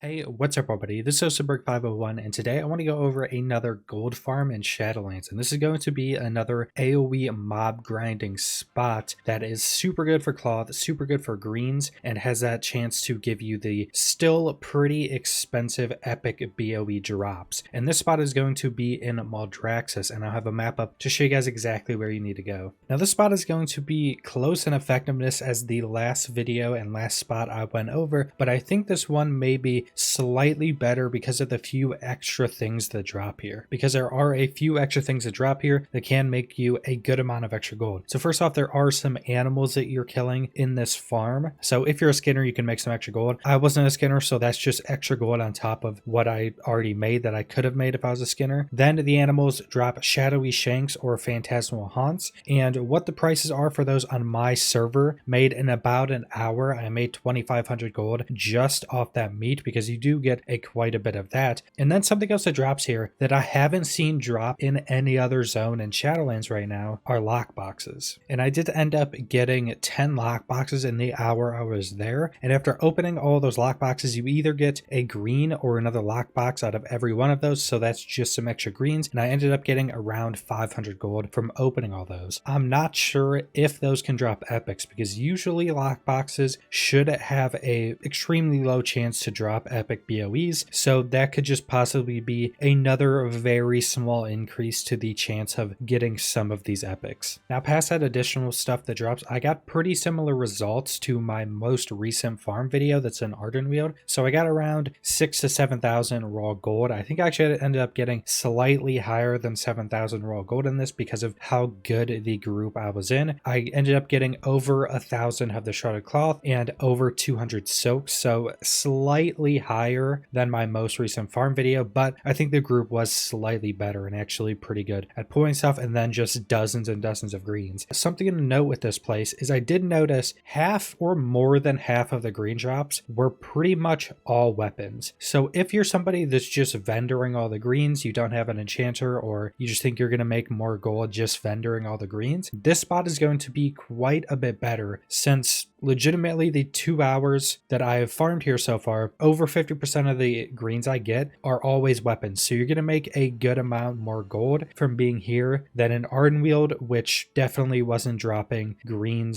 Hey, what's up everybody? This is Osenberg501 and today I want to go over another gold farm in Shadowlands, and this is going to be another AoE mob grinding spot that is super good for cloth, super good for greens, and has that chance to give you the still pretty expensive epic BOE drops. And this spot is going to be in Maldraxxus, and I'll have a map up to show you guys exactly where you need to go. Now this spot is going to be close in effectiveness as the last video and last spot I went over, but I think this one may be slightly better because of the few extra things that drop here, because there are a few extra things that drop here that can make you a good amount of extra gold. So first off, there are some animals that you're killing in this farm, so if you're a skinner you can make some extra gold. I wasn't a skinner, so that's just extra gold on top of what I already made that I could have made if I was a skinner. Then the animals drop shadowy shanks or phantasmal haunts, and what the prices are for those on my server, made in about an hour. I made 2,500 gold just off that meat, because you do get quite a bit of that. And then something else that drops here that I haven't seen drop in any other zone in Shadowlands right now are lockboxes. And I did end up getting 10 lockboxes in the hour I was there. And after opening all those lockboxes, you either get a green or another lockbox out of every one of those. So that's just some extra greens. And I ended up getting around 500 gold from opening all those. I'm not sure if those can drop epics, because usually lockboxes should have a extremely low chance to drop epic BOEs, so that could just possibly be another very small increase to the chance of getting some of these epics. Now past that additional stuff that drops, I got pretty similar results to my most recent farm video that's in Ardenweald. So I got around 6,000 to 7,000 raw gold. I think I actually ended up getting slightly higher than 7,000 raw gold in this because of how good the group I was in. I ended up getting over 1,000 of the shrouded cloth and over 200 soaks, so slightly higher than my most recent farm video, but I think the group was slightly better and actually pretty good at pulling stuff, and then just dozens and dozens of greens. Something to note with this place is I did notice half or more than half of the green drops were pretty much all weapons. So if you're somebody that's just vendoring all the greens, you don't have an enchanter, or you just think you're going to make more gold just vendoring all the greens, this spot is going to be quite a bit better, since legitimately the 2 hours that I have farmed here so far, over 50% of the greens I get are always weapons. So you're going to make a good amount more gold from being here than in Ardenweald, which definitely wasn't dropping green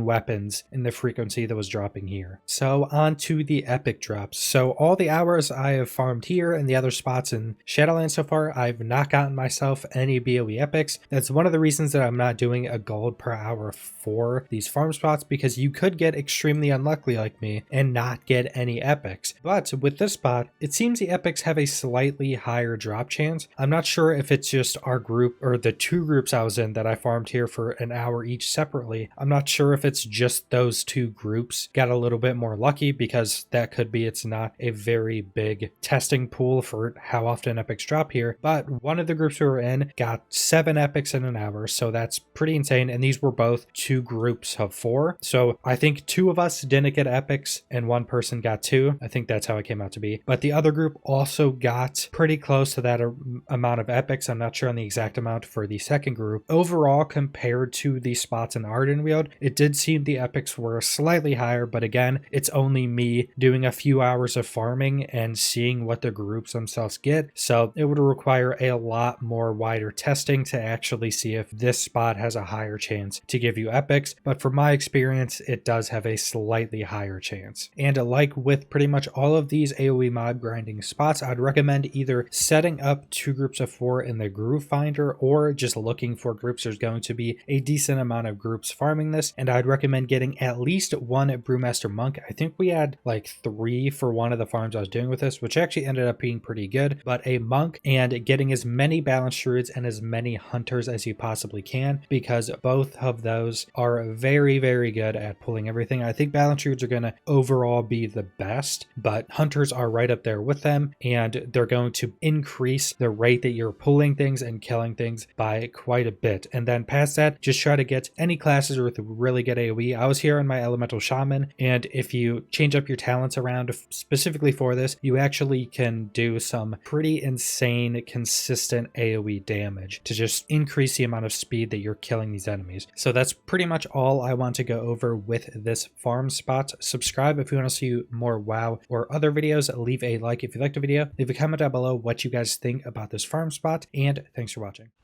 weapons in the frequency that was dropping here. So on to the epic drops. So all the hours I have farmed here and the other spots in Shadowlands so far, I've not gotten myself any BOE epics. That's one of the reasons that I'm not doing a gold per hour for these farm spots, because you could get extremely unlucky like me and not get any epics. But with this spot, it seems the epics have a slightly higher drop chance. I'm not sure if it's just our group or the two groups I was in that I farmed here for an hour each separately. I'm not sure if it's just those two groups got a little bit more lucky, because that could be it's not a very big testing pool for how often epics drop here. But one of the groups we were in got 7 epics in an hour, so that's pretty insane. And these were both two groups of 4. So I think 2 of us didn't get epics and 1 person got 2. I think that's how it came out to be. But the other group also got pretty close to that amount of epics. I'm not sure on the exact amount for the second group. Overall, compared to the spots in Ardenweald, it did seem the epics were slightly higher, but again, it's only me doing a few hours of farming and seeing what the groups themselves get. So it would require a lot more wider testing to actually see if this spot has a higher chance to give you epics. But from my experience, it does have a slightly higher chance. And like with pretty much all of these AoE mob grinding spots, I'd recommend either setting up 2 groups of 4 in the group finder, or just looking for groups. There's going to be a decent amount of groups farming this, and I'd recommend getting at least 1 Brewmaster monk. I think we had like 3 for one of the farms I was doing with this, which actually ended up being pretty good. But a monk, and getting as many balanced druids and as many hunters as you possibly can, because both of those are very, very good at pulling everything. I think balanced druids are going to overall be the best, but hunters are right up there with them, and they're going to increase the rate that you're pulling things and killing things by quite a bit. And then past that, just try to get any classes with really good AoE. I was here on my elemental shaman, and if you change up your talents around specifically for this, you actually can do some pretty insane consistent AoE damage to just increase the amount of speed that you're killing these enemies. So that's pretty much all I want to go over with with this farm spot. Subscribe if you want to see more WoW or other videos. Leave a like if you liked the video. Leave a comment down below what you guys think about this farm spot, and thanks for watching.